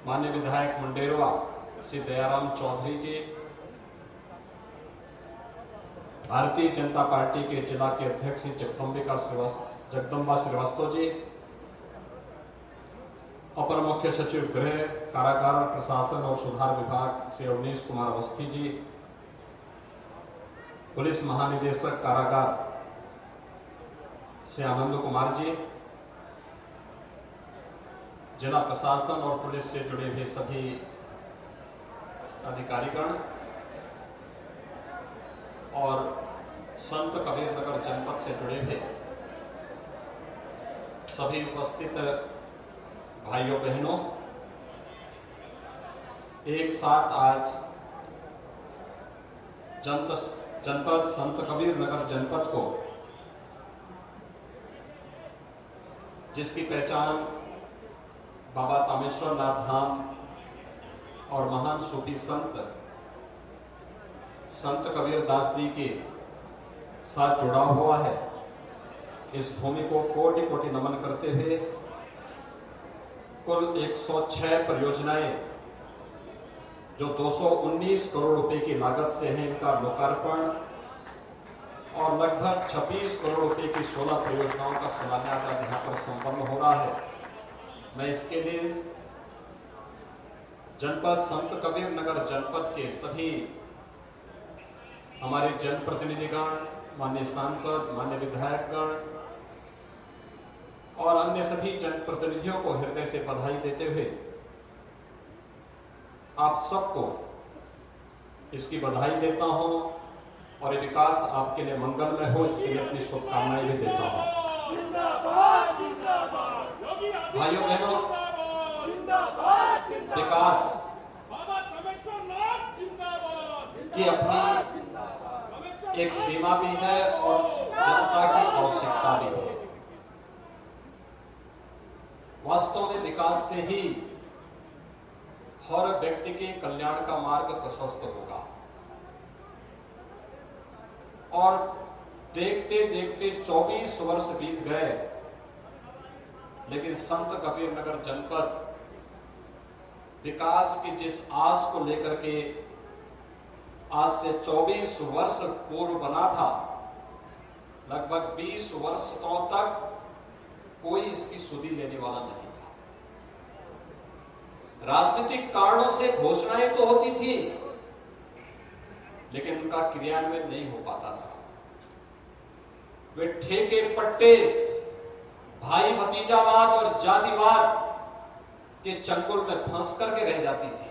माननीय विधायक मुंडेरवा श्री दयाराम चौधरी जी, भारतीय जनता पार्टी के जिला के अध्यक्ष श्री जगदम्बा श्रीवास्तव जी, अपर मुख्य सचिव गृह कारागार प्रशासन और सुधार विभाग श्री अवनीश कुमार अवस्थी जी, पुलिस महानिदेशक कारागार श्री आनंद कुमार जी, जिला प्रशासन और पुलिस से जुड़े हुए सभी अधिकारीगण और संत कबीरनगर जनपद से जुड़े हुए सभी उपस्थित भाइयों बहनों, एक साथ आज जनपद संत कबीरनगर जनपद को, जिसकी पहचान बाबा तामेश्वर नाथ धाम और महान सूफी संत कबीरदास जी के साथ जुड़ा हुआ है, इस भूमि को कोटि कोटि नमन करते हुए कुल 106 परियोजनाएं जो 219 करोड़ रुपए की लागत से है, इनका लोकार्पण और लगभग 26 करोड़ रुपए की 16 परियोजनाओं का शिलान्यास यहाँ पर संपन्न हो रहा है। मैं इसके लिए जनपद संत कबीरनगर जनपद के सभी हमारे जनप्रतिनिधिगण, माननीय सांसद, माननीय विधायकगण और अन्य सभी जनप्रतिनिधियों को हृदय से बधाई देते हुए आप सबको इसकी बधाई देता हूं और ये विकास आपके लिए मंगलमय हो, इसके लिए अपनी शुभकामनाएं भी देता हूं। भाइयों बहनों, विकास की अपनी एक सीमा भी है और जनता की आवश्यकता भी है। वास्तव में विकास से ही हर व्यक्ति के कल्याण का मार्ग प्रशस्त होगा और देखते देखते 24 वर्ष बीत गए, लेकिन संत कबीरनगर जनपद विकास की जिस आस को लेकर के आज से 24 वर्ष पूर्व बना था, लगभग 20 वर्षों तक कोई इसकी सुधि लेने वाला नहीं था। राजनीतिक कारणों से घोषणाएं तो होती थी, लेकिन उनका क्रियान्वयन नहीं हो पाता था। वे ठेके पट्टे, भाई भतीजावाद और जातिवाद के चंगुल में फंस करके रह जाती थी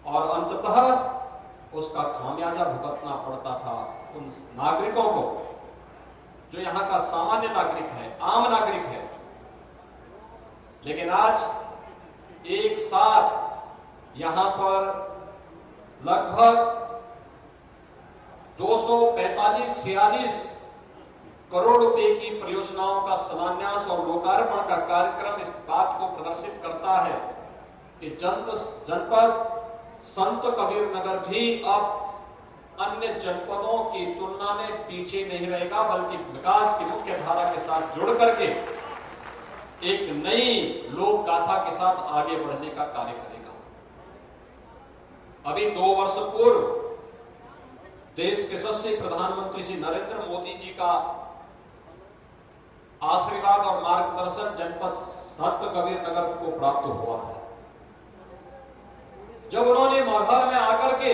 और अंततः उसका खामियाजा भुगतना पड़ता था उन नागरिकों को जो यहां का सामान्य नागरिक है, आम नागरिक है। लेकिन आज एक साथ यहां पर लगभग 245-46 करोड़ रुपए की परियोजनाओं का शिलान्यास और लोकार्पण का कार्यक्रम इस बात को प्रदर्शित करता है कि जनपद संत कबीरनगर भी अब अन्य जनपदों की तुलना में पीछे नहीं रहेगा, बल्कि विकास की मुख्य धारा के साथ जुड़ करके एक नई लोक गाथा के साथ आगे बढ़ने का कार्य करेगा। अभी 2 वर्ष पूर्व देश के यशस्वी प्रधानमंत्री श्री नरेंद्र मोदी जी का आशीर्वाद और मार्गदर्शन जनपद संत कबीरनगर को प्राप्त हुआ है। जब उन्होंने मगहर में आकर के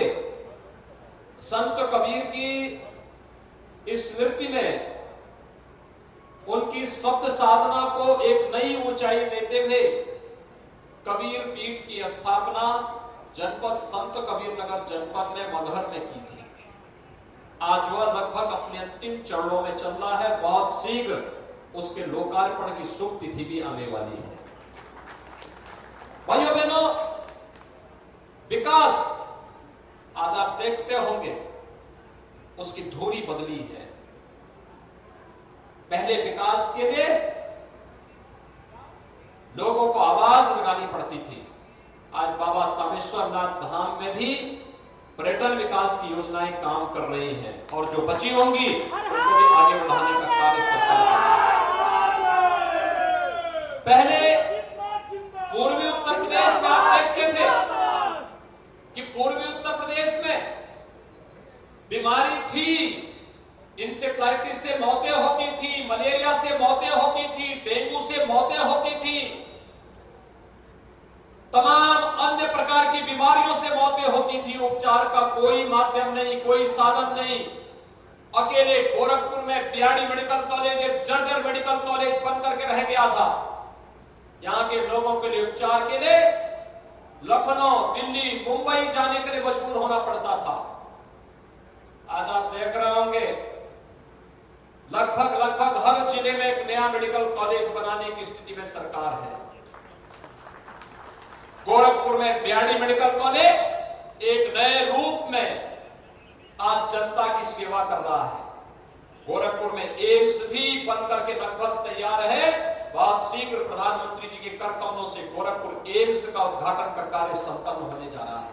संत कबीर की स्मृति में उनकी शब्द साधना को एक नई ऊंचाई देते हुए कबीर पीठ की स्थापना जनपद संत कबीरनगर जनपद में मगहर में की थी। आज वह लगभग अपने अंतिम चरणों में चल रहा है। बहुत शीघ्र उसके लोकार्पण की शुभ तिथि भी आने वाली है। भाइयों बहनों, विकास आज आप देखते होंगे उसकी धुरी बदली है। पहले विकास के लिए लोगों को आवाज लगानी पड़ती थी। आज बाबा तामेश्वर नाथ धाम में भी पर्यटन विकास की योजनाएं काम कर रही हैं और जो बची होंगी उनको भी आगे बढ़ाने का कार्य सरकार कर रही है। पहले पूर्वी उत्तर प्रदेश इंसेफ्लाइटिस से मौतें होती थी, मलेरिया से मौतें होती थी, डेंगू से मौतें होती थी, तमाम अन्य प्रकार की बीमारियों से मौतें होती थी। उपचार का कोई माध्यम नहीं, कोई साधन नहीं। अकेले गोरखपुर में बीआरडी मेडिकल कॉलेज एक जर्जर मेडिकल कॉलेज बन करके रह गया था। यहां के लोगों के लिए उपचार के लिए लखनऊ, दिल्ली, मुंबई जाने के लिए मजबूर होना पड़ता था। आज आप देख रहे होंगे लगभग हर जिले में एक नया मेडिकल कॉलेज बनाने की स्थिति में सरकार है। गोरखपुर में बीआरडी मेडिकल कॉलेज एक नए रूप में आज जनता की सेवा कर रहा है। गोरखपुर में एम्स भी बनकर के लगभग तैयार है। बहुत शीघ्र प्रधानमंत्री जी के कर कमलों से गोरखपुर एम्स का उद्घाटन का कार्य संपन्न होने जा रहा है।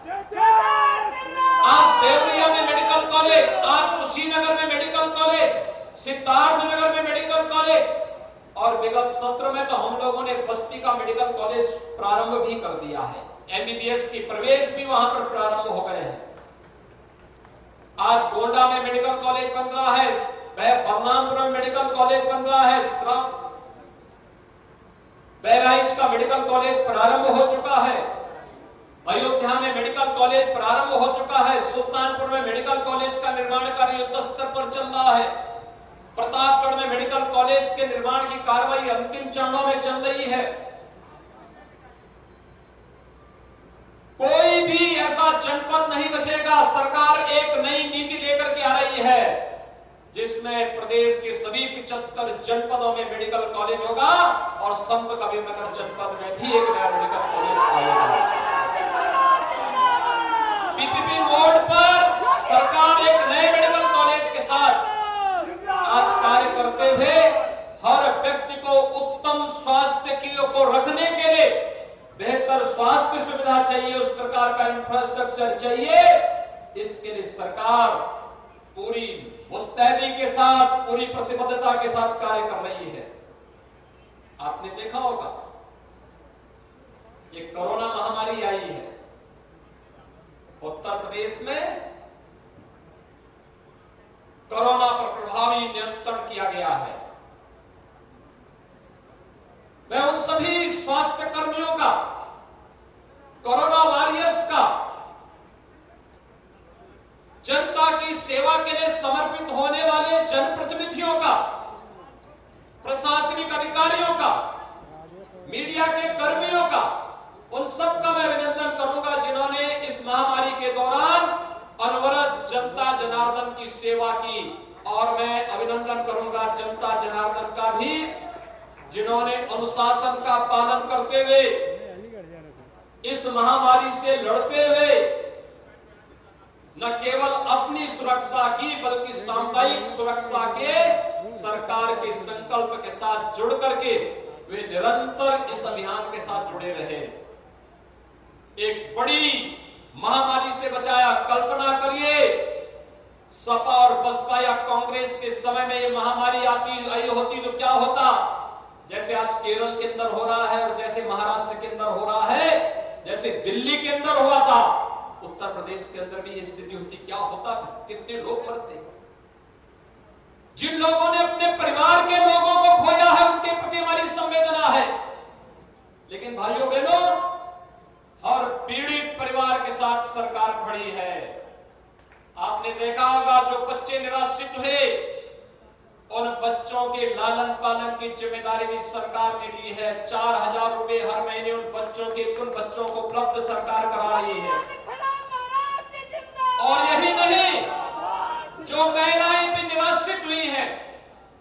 आज देवरिया में मेडिकल कॉलेज, आज कुशीनगर में मेडिकल कॉलेज, सिद्धार्थनगर में मेडिकल कॉलेज, और विगत सत्र में तो हम लोगों ने बस्ती का मेडिकल कॉलेज प्रारंभ भी कर दिया है। एमबीबीएस की प्रवेश भी वहां पर प्रारंभ हो गए हैं। आज गोंडा में मेडिकल कॉलेज बन रहा है, बलरामपुर में मेडिकल कॉलेज बन रहा है, बहराइच का मेडिकल कॉलेज प्रारंभ हो चुका है, अयोध्या में मेडिकल कॉलेज प्रारंभ हो चुका है, सुल्तानपुर में मेडिकल कॉलेज का निर्माण कार्य युद्ध स्तर पर चल रहा है, प्रतापगढ़ में मेडिकल कॉलेज के निर्माण की कार्रवाई अंतिम चरणों में चल रही है। कोई भी ऐसा जनपद नहीं बचेगा। सरकार एक नई नीति लेकर के आ रही है जिसमें प्रदेश के सभी 75 जनपदों में मेडिकल कॉलेज होगा और संत कबीरनगर जनपद में भी एक नया मेडिकल कॉलेज आएगा। पीपीपी मोड पर सरकार एक नए मेडिकल कॉलेज के साथ आज कार्य करते हुए हर व्यक्ति को उत्तम स्वास्थ्य को रखने के लिए बेहतर स्वास्थ्य सुविधा चाहिए, उस प्रकार का इंफ्रास्ट्रक्चर चाहिए। इसके लिए सरकार पूरी मुस्तैदी के साथ, पूरी प्रतिबद्धता के साथ कार्य कर रही है। आपने देखा होगा ये कोरोना महामारी आई है, उत्तर प्रदेश में कोरोना पर प्रभावी नियंत्रण किया गया है। मैं उन सभी स्वास्थ्य कर्मियों का, कोरोना वॉरियर्स का, जनता की सेवा के लिए समर्पित होने वाले जनप्रतिनिधियों का, प्रशासनिक अधिकारियों का, मीडिया के कर्मियों का, उन सबका मैं अभिनंदन करूंगा जिन्होंने इस महामारी के दौरान अनवरत जनता जनार्दन की सेवा की। और मैं अभिनंदन करूंगा जनता जनार्दन का भी जिन्होंने अनुशासन का पालन करते हुए इस महामारी से लड़ते हुए न केवल अपनी सुरक्षा की बल्कि सामुदायिक सुरक्षा के सरकार के संकल्प के साथ जुड़ करके वे निरंतर इस अभियान के साथ जुड़े रहे। एक बड़ी महामारी से बचाया। कल्पना करिए सपा और बसपा या कांग्रेस के समय में ये महामारी आई होती तो क्या होता। जैसे आज केरल के अंदर हो रहा है और जैसे महाराष्ट्र के अंदर हो रहा है, जैसे दिल्ली के अंदर हुआ था, उत्तर प्रदेश के अंदर भी ये स्थिति होती, क्या होता, कितने लोग मरते। जिन लोगों ने अपने परिवार के लोगों को खोया है उनके प्रति हमारी संवेदना है, लेकिन भाइयों बहनों हर पीड़ित परिवार के साथ सरकार खड़ी है। आपने देखा होगा जो बच्चे निराश्रित हुए उन बच्चों के लालन पालन की जिम्मेदारी भी सरकार ने ली है। 4000 रुपए हर महीने उन बच्चों को उपलब्ध सरकार करा रही है। और यही नहीं, जो महिलाएं भी निराश्रित हुई हैं,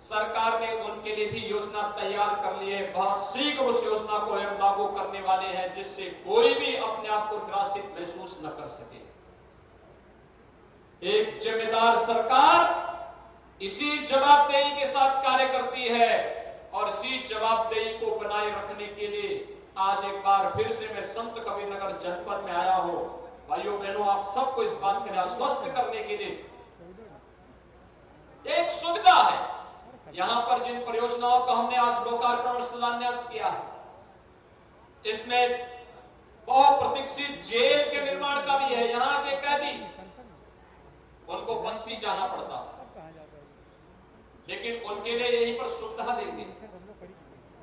सरकार ने उनके लिए भी योजना तैयार कर ली है। बहुत शीघ्र उस योजना को हम लागू करने वाले हैं जिससे कोई भी अपने आप को निराश्रित महसूस न कर सके। एक जिम्मेदार सरकार इसी जवाबदेही के साथ कार्य करती है और इसी जवाबदेही को बनाए रखने के लिए आज एक बार फिर से मैं संत कबीरनगर जनपद में आया हूं। भाइयों बहनों, आप सबको इस बात के लिए आश्वस्त करने के लिए एक सुविधा है। यहां पर जिन परियोजनाओं का हमने आज लोकार्पण और शिलान्यास किया है, इसमें बहुत प्रतीक्षित जेल के निर्माण का भी है। यहाँ के कैदी उनको बस्ती जाना पड़ता था, लेकिन उनके लिए यहीं पर सुविधा देंगे,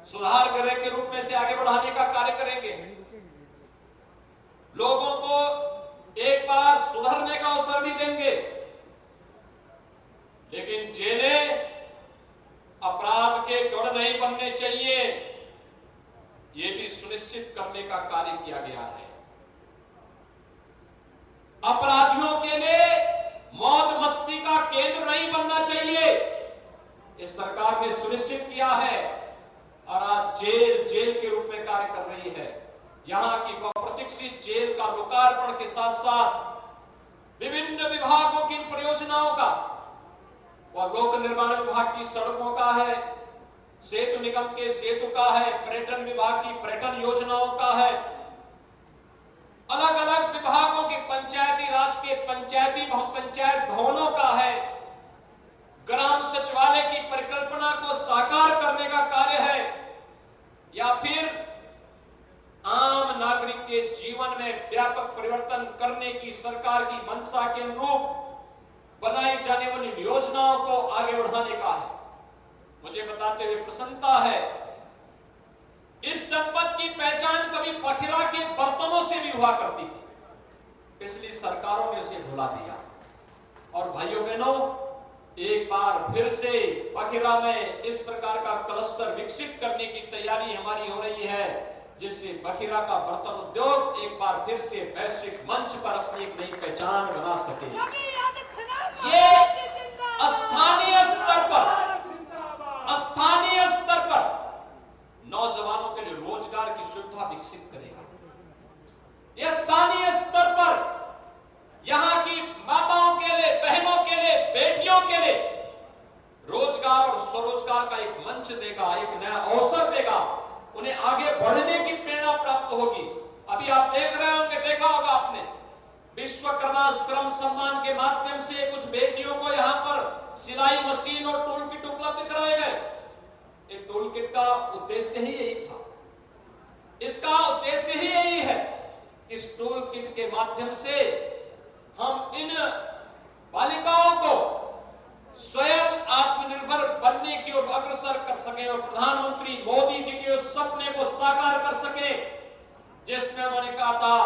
सुधार गृह के रूप में से आगे बढ़ाने का कार्य करेंगे, लोगों को एक बार सुधरने का अवसर भी देंगे। लेकिन जेलें अपराध के गढ़ नहीं बनने चाहिए, यह भी सुनिश्चित करने का कार्य किया गया है। अपराधियों के लिए मौज मस्ती का केंद्र नहीं बनना चाहिए, इस सरकार ने सुनिश्चित किया है और आज जेल जेल के रूप में कार्य कर रही है। यहां की प्रतीक्षित जेल का लोकार्पण के साथ साथ विभिन्न विभागों की परियोजनाओं का, और लोक निर्माण विभाग की सड़कों का है, सेतु निगम के सेतु का है, पर्यटन विभाग की पर्यटन योजनाओं का है, अलग अलग विभागों के पंचायती राज के पंचायत भवनों का है, ग्राम सचिवालय की परिकल्पना को साकार करने का कार्य है, या फिर आम नागरिक के जीवन में व्यापक परिवर्तन करने की सरकार की मंशा के अनुरूप बनाई जाने वाली योजनाओं को आगे बढ़ाने का है। मुझे बताते हुए प्रसन्नता है, इस जनपद की पहचान कभी बखिरा के बर्तनों से भी हुआ करती थी, पिछली सरकारों ने उसे भुला दिया। और भाइयों बहनों, एक बार फिर से बखिरा में इस प्रकार का क्लस्टर विकसित करने की तैयारी हमारी हो रही है, जिससे बखिरा का बर्तन उद्योग एक बार फिर से वैश्विक मंच पर अपनी एक नई पहचान बना सके। ये स्थानीय स्तर पर नौजवानों के लिए रोजगार की सुविधा विकसित करेगा। यह स्थानीय स्तर पर यहां की माताओं के लिए, बहनों के लिए, बेटियों के लिए रोजगार और स्वरोजगार का एक मंच देगा, एक नया अवसर देगा, उन्हें आगे बढ़ने की प्रेरणा प्राप्त होगी। अभी आप देख रहे होंगे, देखा होगा आपने, विश्वकर्मा श्रम सम्मान के माध्यम से कुछ बेटियों को यहां पर सिलाई मशीन और टूल किट उपलब्ध कराए गए। एक टूल किट का उद्देश्य ही यही था, इसका उद्देश्य ही यही है, इस टूल किट के माध्यम से हम इन बालिकाओं को स्वयं आत्मनिर्भर बनने की ओर अग्रसर कर सके और प्रधानमंत्री मोदी जी के उस सपने को साकार कर सके, जिसमें उन्होंने कहा था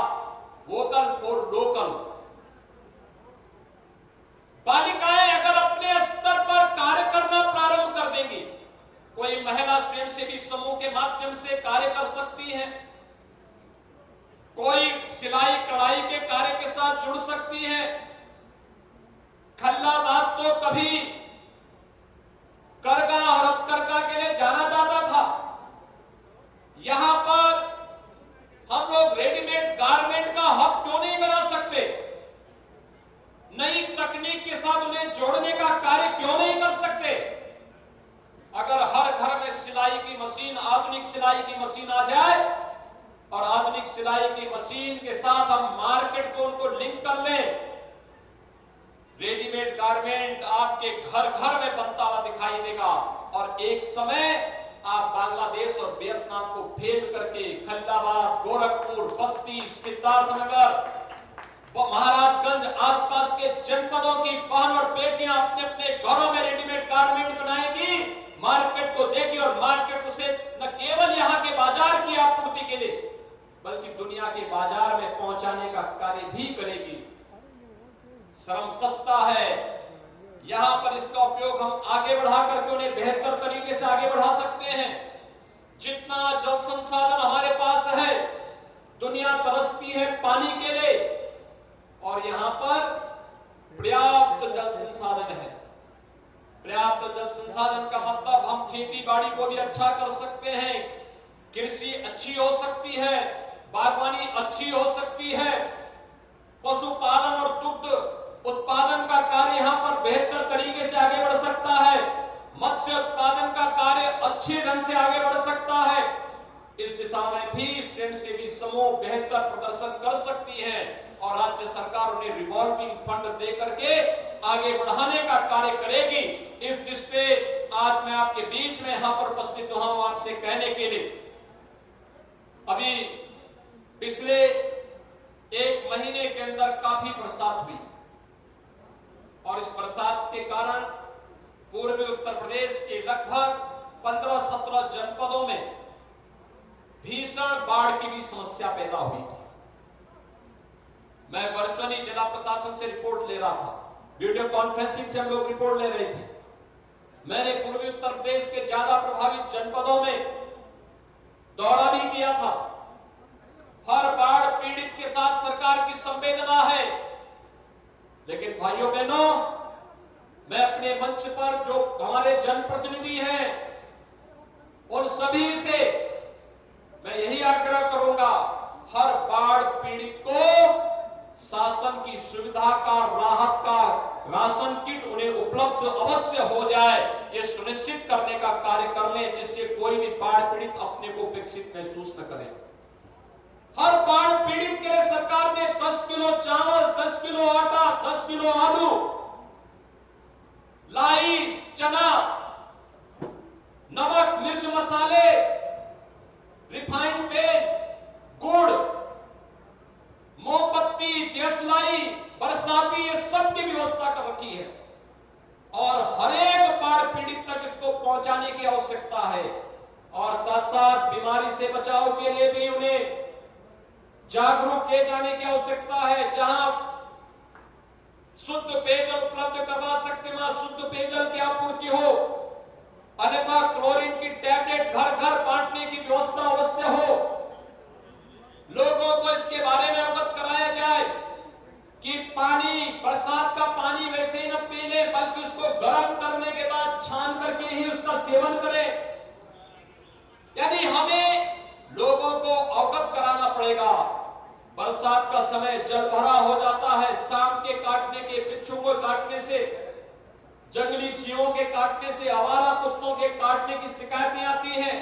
वोकल फॉर लोकल। बालिकाएं अगर अपने स्तर पर कार्य करना प्रारंभ कर देंगी, कोई महिला स्वयंसेवी समूह के माध्यम से कार्य कर सकती है, कोई सिलाई कढ़ाई के कार्य के साथ जुड़ सकती है। खल्लाबाद तो कभी करगा और हथकरघा के लिए जाना जाता था, यहां पर हम लोग रेडीमेड गारमेंट का हब क्यों नहीं बना सकते? नई तकनीक के साथ उन्हें जोड़ने का कार्य क्यों नहीं कर सकते? अगर हर घर में सिलाई की मशीन, आधुनिक सिलाई की मशीन आ जाए और आधुनिक सिलाई की मशीन के साथ हम मार्केट को उनको लिंक कर लें, रेडीमेड गारमेंट आपके घर घर में बनता हुआ दिखाई देगा। और एक समय आप बांग्लादेश और वियतनाम को फेल करके खल्लाबाद, गोरखपुर, बस्ती, सिद्धार्थनगर, महाराजगंज आसपास के जनपदों की बहन और बेटियां अपने अपने घरों में रेडीमेड गारमेंट बनाएगी, मार्केट को देगी और मार्केट उसे न केवल यहां के बाजार की आपूर्ति के लिए बल्कि दुनिया के बाजार में पहुंचाने का कार्य भी करेगी। श्रम सस्ता है, यहां पर इसका उपयोग हम आगे बढ़ा करके उन्हें बेहतर तरीके से आगे बढ़ा सकते हैं। जितना जल संसाधन हमारे पास है, दुनिया तरसती है पानी के लिए और यहां पर पर्याप्त जल संसाधन है। पर्याप्त जल संसाधन का मतलब हम खेती बाड़ी को भी अच्छा कर सकते हैं, कृषि अच्छी हो सकती है, बागवानी अच्छी हो सकती है, पशुपालन और दुग्ध उत्पादन का कार्य यहां पर बेहतर तरीके से आगे बढ़ सकता है, मत्स्य उत्पादन का कार्य अच्छे ढंग से आगे बढ़ सकता है। इस दिशा में भी स्वयंसेवी समूह बेहतर प्रदर्शन कर सकती है और राज्य सरकार उन्हें रिवॉल्विंग फंड दे करके आगे बढ़ाने का कार्य करेगी। इस दृष्टि आज मैं आपके बीच में यहां पर उपस्थित हुआ हूं आपसे कहने के लिए, अभी पिछले एक महीने के अंदर काफी बरसात हुई और इस बरसात के कारण पूर्वी उत्तर प्रदेश के लगभग 15-17 जनपदों में भीषण बाढ़ की भी समस्या पैदा हुई थी। मैं वर्चुअली जिला प्रशासन से रिपोर्ट ले रहा था, वीडियो कॉन्फ्रेंसिंग से हम लोग रिपोर्ट ले रहे थे। मैंने पूर्वी उत्तर प्रदेश के ज्यादा प्रभावित जनपदों में दौरा भी किया था। हर बाढ़ पीड़ित के साथ सरकार की संवेदना है, लेकिन भाइयों बहनों, मैं अपने मंच पर जो हमारे जनप्रतिनिधि हैं उन सभी से मैं यही आग्रह करूंगा, हर बाढ़ पीड़ित को शासन की सुविधा का, राहत का राशन किट उन्हें उपलब्ध अवश्य हो जाए, ये सुनिश्चित करने का कार्य कर लें, जिससे कोई भी बाढ़ पीड़ित अपने को उपेक्षित महसूस न करे। हर बाढ़ पीड़ित के लिए सरकार ने 10 किलो चावल, 10 किलो आटा, 10 किलो आलू, लाई, चना, नमक, मिर्च, मसाले, रिफाइंड तेल, गुड़, मोमबत्ती, देशलाई, बरसाती, ये सब की व्यवस्था कर रखी है और हर एक बाढ़ पीड़ित तक इसको पहुंचाने की आवश्यकता है। और साथ साथ बीमारी से बचाव के लिए भी उन्हें जागरूक किए जाने की आवश्यकता है। जहां शुद्ध पेयजल उपलब्ध करवा सकते हैं, शुद्ध पेयजल की आपूर्ति हो, अन्यथा क्लोरीन की टैबलेट घर घर बांटने की व्यवस्था अवश्य हो। लोगों को इसके बारे में अवगत कराया जाए कि पानी, बरसात का पानी वैसे ही न पी ले, बल्कि उसको गर्म करने के बाद छान करके ही उसका सेवन करें। यानी हमें लोगों को अवगत कराना पड़ेगा। बरसात का समय जल भरा हो जाता है, सांप के काटने के, बिच्छू को काटने से, जंगली जीवों के काटने से, आवारा कुत्तों के काटने की शिकायतें आती हैं।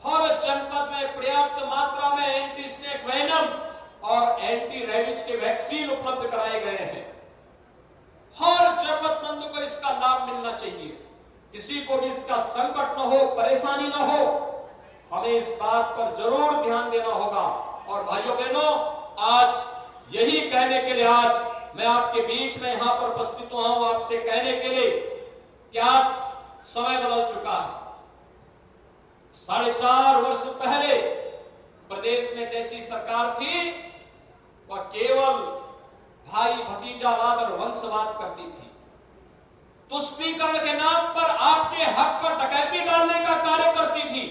हर जनपद में पर्याप्त मात्रा में एंटी स्नेक वेनम और एंटी रेबीज के वैक्सीन उपलब्ध कराए गए हैं। हर जरूरतमंद को इसका लाभ मिलना चाहिए, किसी को भी इसका संकट न हो, परेशानी न हो। हमें इस बात पर जरूर ध्यान देना होगा। और भाइयों बहनों, आज यही कहने के लिए आज मैं आपके बीच में यहां पर उपस्थित हुआ हूं, आपसे कहने के लिए कि आज समय बदल चुका है। 4.5 वर्ष पहले प्रदेश में जैसी सरकार थी वह केवल भाई भतीजावाद और वंशवाद करती थी। तुष्टीकरण के नाम पर आपके हक पर डकैती डालने का कार्य करती थी।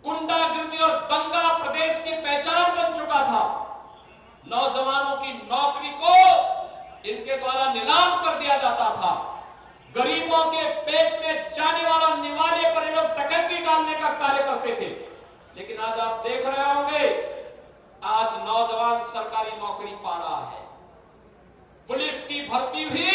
गुंडागिर्दी और दंगा प्रदेश की पहचान बन चुका था। नौजवानों की नौकरी को इनके द्वारा नीलाम कर दिया जाता था। गरीबों के पेट में जाने वाला निवाले पर ये लोग डकैती डालने का कार्य करते थे। लेकिन आज आप देख रहे होंगे, आज नौजवान सरकारी नौकरी पा रहा है। पुलिस की भर्ती भी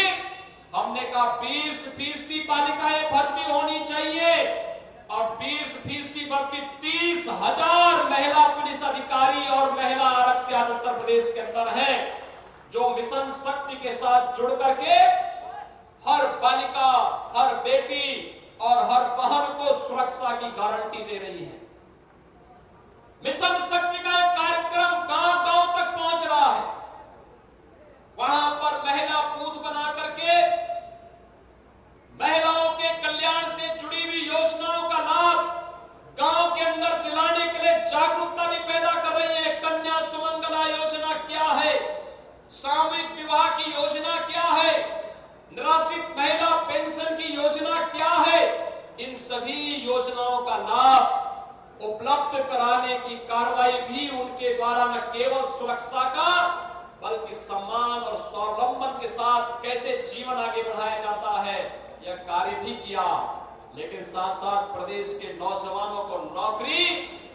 हमने कहा 20% बालिकाएं भर्ती होनी चाहिए और 20% भर्ती 30,000 महिला पुलिस अधिकारी और महिला आरक्षक उत्तर प्रदेश के अंदर है, जो मिशन शक्ति के साथ जुड़ करके हर बालिका, हर बेटी और हर बहन को सुरक्षा की गारंटी दे रही है। मिशन शक्ति का एक कार्यक्रम गांव-गांव तक पहुंच रहा है। वहां पर महिला बूथ बना करके महिलाओं के कल्याण से जुड़ी हुई योजनाओं का लाभ गांव के अंदर दिलाने के लिए जागरूकता भी पैदा कर रही है। कन्या सुमंगला योजना क्या है, सामूहिक विवाह की योजना क्या है, निराश्रित महिला पेंशन की योजना क्या है, इन सभी योजनाओं का लाभ उपलब्ध कराने की कार्रवाई भी उनके द्वारा न केवल सुरक्षा का बल्कि सम्मान और स्वावलंबन के साथ कैसे जीवन आगे बढ़ाया जाता है, यह कार्य भी किया। लेकिन साथ साथ प्रदेश के नौजवानों को नौकरी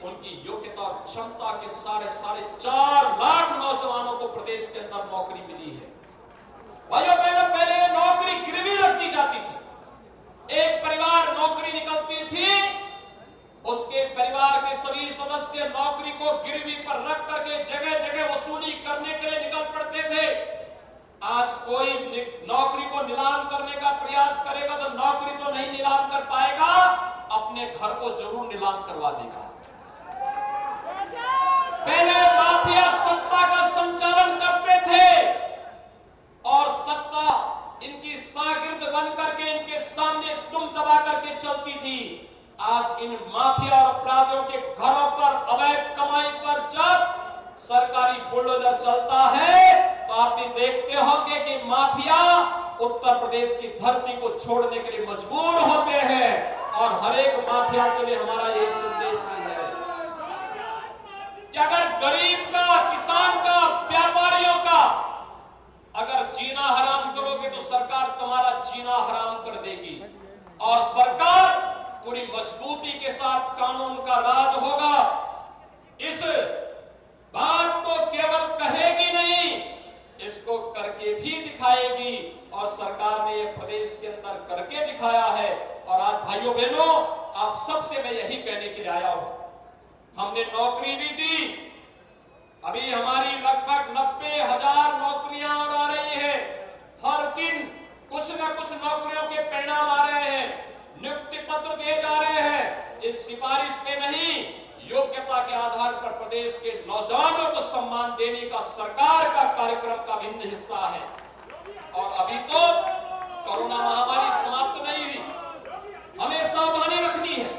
उनकी योग्यता और क्षमता के अनुसार 4.5 लाख नौजवानों को प्रदेश के अंदर नौकरी मिली है। भाइयों बहनों, पहले ये नौकरी गिरवी रख दी जाती थी। एक परिवार नौकरी निकलती थी, उसके परिवार के सभी सदस्य नौकरी को गिरवी पर रख करके जगह जगह वसूली करने के लिए निकल पड़ते थे। आज कोई नौकरी को नीलाम करने का प्रयास करेगा तो नौकरी तो नहीं नीलाम कर पाएगा, अपने घर को जरूर नीलाम करवा देगा। पहले माफिया सत्ता का संचालन करते थे और सत्ता इनकी शागिर्द बन करके इनके सामने दुम दबा करके चलती थी, आज इन माफिया और अपराधियों के घरों पर अवैध कमाई पर जब सरकारी बुलडोजर चलता है तो आप भी देखते होंगे कि माफिया उत्तर प्रदेश की धरती को छोड़ने के लिए मजबूर होते हैं। और हर एक माफिया के लिए हमारा यही संदेश भी है कि अगर गरीब का, किसान का, व्यापारियों का अगर जीना हराम करोगे तो सरकार तुम्हारा जीना हराम कर देगी। और सरकार पूरी मजबूती के साथ कानून का राज होगा। इस बात को केवल कहेगी नहीं, इसको करके भी दिखाएगी। और सरकार ने ये प्रदेश के अंदर करके दिखाया है। और आज भाइयों बहनों, आप सबसे मैं यही कहने के लिए आया हूं, हमने नौकरी भी दी, अभी हमारी लगभग 90,000 नौकरियां और आ रही है। हर दिन कुछ न कुछ नौकरियों के परिणाम आ रहे हैं, नियुक्ति पत्र दिए जा रहे हैं। इस सिफारिश पे नहीं, योग्यता के आधार पर प्रदेश के नौजवानों को सम्मान देने का सरकार का कार्यक्रम का भिन्न हिस्सा है। और अभी तो कोरोना महामारी समाप्त नहीं हुई, हमें सावधानी रखनी है,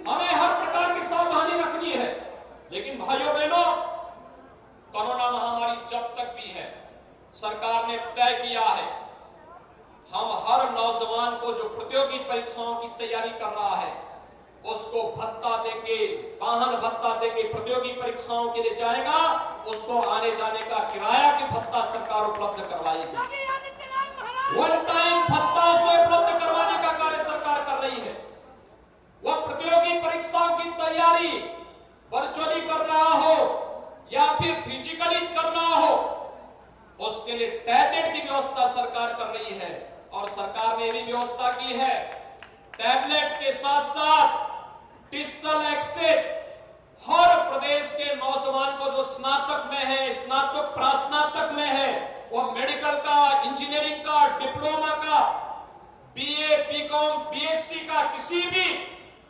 हमें हर प्रकार की सावधानी रखनी है। लेकिन भाइयों बहनों, कोरोना महामारी जब तक भी है, सरकार ने तय किया है, हम हर नौजवान को जो प्रतियोगी परीक्षाओं की तैयारी कर रहा है उसको भत्ता देंगे, वाहन भत्ता देंगे। प्रतियोगी परीक्षाओं के लिए जाएगा, उसको आने जाने का किराया की भत्ता सरकार उपलब्ध करवाएगी। वन टाइम भत्ता उसे उपलब्ध करवाने का कार्य सरकार कर रही है। वह प्रतियोगी परीक्षाओं की तैयारी वर्चुअली कर रहा हो या फिर फिजिकली कर रहा हो, उसके लिए टैबलेट की व्यवस्था सरकार कर रही है। और सरकार ने भी व्यवस्था की है, टैबलेट के साथ साथ डिजिटल एक्सेस हर प्रदेश के नौजवान को जो स्नातक में है, स्नातक प्रास्नातक में है, वह मेडिकल का, इंजीनियरिंग का, डिप्लोमा का, बीए, बीकॉम, बीएससी का, किसी भी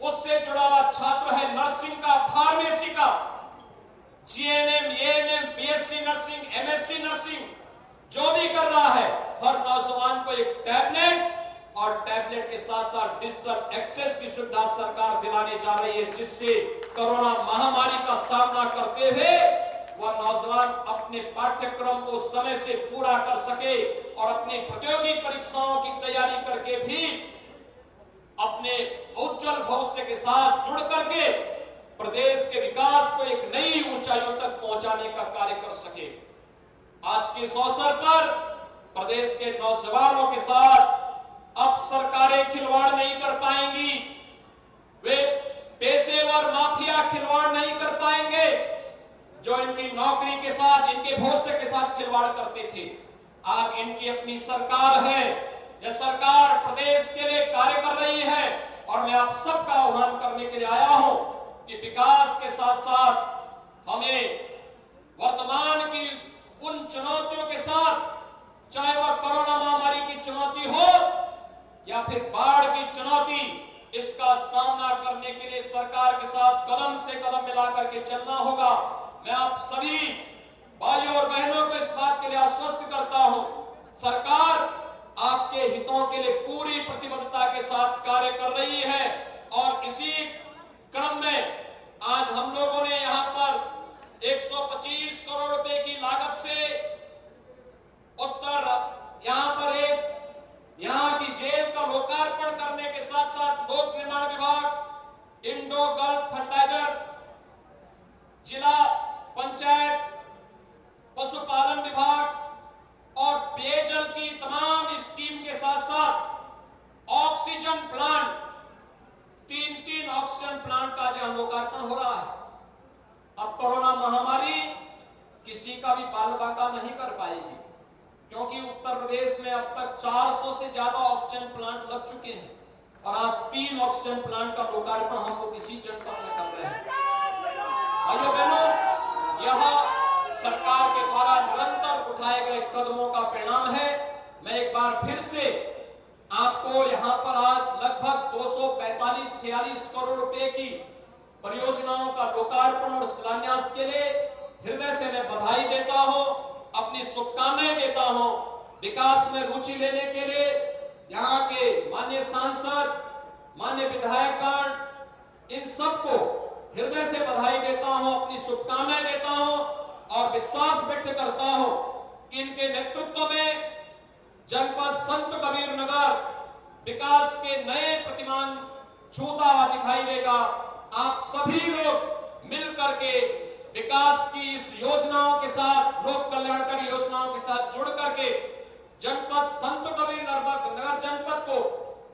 उससे जुड़ा हुआ छात्र है, नर्सिंग का, फार्मेसी का, GNM, ANM, BSc nursing, MSc nursing, जो भी कर रहा है, हर नौजवान को एक टैबलेट और टैबलेट के साथ साथ डिजिटल एक्सेस की सुविधा सरकार दिलाने जा रही है, जिससे कोरोना महामारी का सामना करते हुए वह नौजवान अपने पाठ्यक्रम को समय से पूरा कर सके और अपनी प्रतियोगी परीक्षाओं की तैयारी करके भी अपने उज्जवल भविष्य के साथ जुड़ करके प्रदेश के विकास को एक नई ऊंचाइयों तक पहुंचाने का कार्य कर सके। आज के इस अवसर पर प्रदेश के नौजवानों के साथ अब सरकारें खिलवाड़ नहीं कर पाएंगी, वे पेशेवर माफिया खिलवाड़ नहीं कर पाएंगे जो इनकी नौकरी के साथ, इनके भविष्य के साथ खिलवाड़ करते थे। आज इनकी अपनी सरकार है, यह सरकार प्रदेश के लिए कार्य कर रही है। और मैं आप सबका आह्वान करने के लिए आया हूं कि विकास के साथ साथ हमें वर्तमान की उन चुनौतियों के साथ, चाहे वह कोरोना महामारी की चुनौती हो या फिर बाढ़ की चुनौती, इसका सामना करने के लिए सरकार के साथ कदम से कदम मिलाकर के चलना होगा। मैं आप सभी भाइयों और बहनों को इस बात के लिए आश्वस्त करता हूं, सरकार आपके हितों के लिए पूरी प्रतिबद्धता के साथ कार्य कर रही है। और इसी क्रम में आज हम लोगों ने यहां पर 125 करोड़ रुपए की लागत से यहां पर यहां की जेल का लोकार्पण करने के साथ साथ लोक निर्माण विभाग, इंडो गल्फ फर्टिलाइजर, जिला पंचायत, पशुपालन विभाग और पेयजल की तमाम स्कीम के साथ साथ ऑक्सीजन प्लांट, 3 ऑक्सीजन प्लांट का जो लोकार्पण हो रहा है। अब कोरोना महामारी किसी का भी बाल बांका नहीं कर पाएगी, क्योंकि उत्तर प्रदेश में अब तक 400 से ज्यादा ऑक्सीजन प्लांट लग चुके हैं और आज 3 ऑक्सीजन प्लांट का लोकार्पण हम लोग इसी जनपद में कर रहे हैं। भाइयों बहनों, यह सरकार के द्वारा निरंतर उठाए गए कदमों का परिणाम है। मैं एक बार फिर से आपको यहां पर आज लगभग 245-46 करोड़ रुपए की परियोजनाओं का लोकार्पण और शिलान्यास के लिए हृदय से मैं बधाई देता हूं, अपनी शुभकामनाएं देता हूं। विकास में रुचि लेने के लिए यहाँ के माननीय सांसद, माननीय विधायकगण, इन सबको हृदय से बधाई देता हूं, अपनी शुभकामनाएं देता हूं और विश्वास व्यक्त करता हूं कि इनके नेतृत्व में जनपद संत कबीर नगर विकास के नए प्रतिमान छूता हुआ दिखाई देगा। आप सभी लोग मिल करके विकास की इस योजनाओं के साथ, लोक कल्याणकारी योजनाओं के साथ जुड़ करके जनपद संत कबीर नगर जनपद को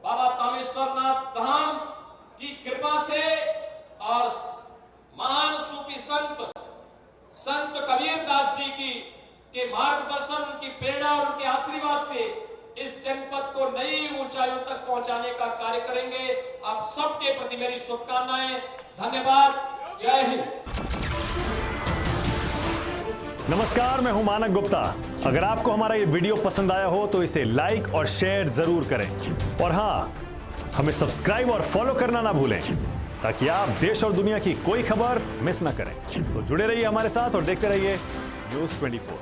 बाबा कामेश्वरनाथ धाम की कृपा से और महान सूफी संत कबीर दास जी के मार्गदर्शन, उनकी प्रेरणा और उनके आशीर्वाद से इस जनपद को नई ऊंचाइयों तक पहुंचाने का कार्य करेंगे। आप सबके प्रति मेरी शुभकामनाएं। धन्यवाद। जय हिंद। नमस्कार, मैं हूं मानक गुप्ता। अगर आपको हमारा ये वीडियो पसंद आया हो तो इसे लाइक और शेयर जरूर करें और हां, हमें सब्सक्राइब और फॉलो करना ना भूलें ताकि आप देश और दुनिया की कोई खबर मिस ना करें। तो जुड़े रहिए हमारे साथ और देखते रहिए न्यूज़ 24।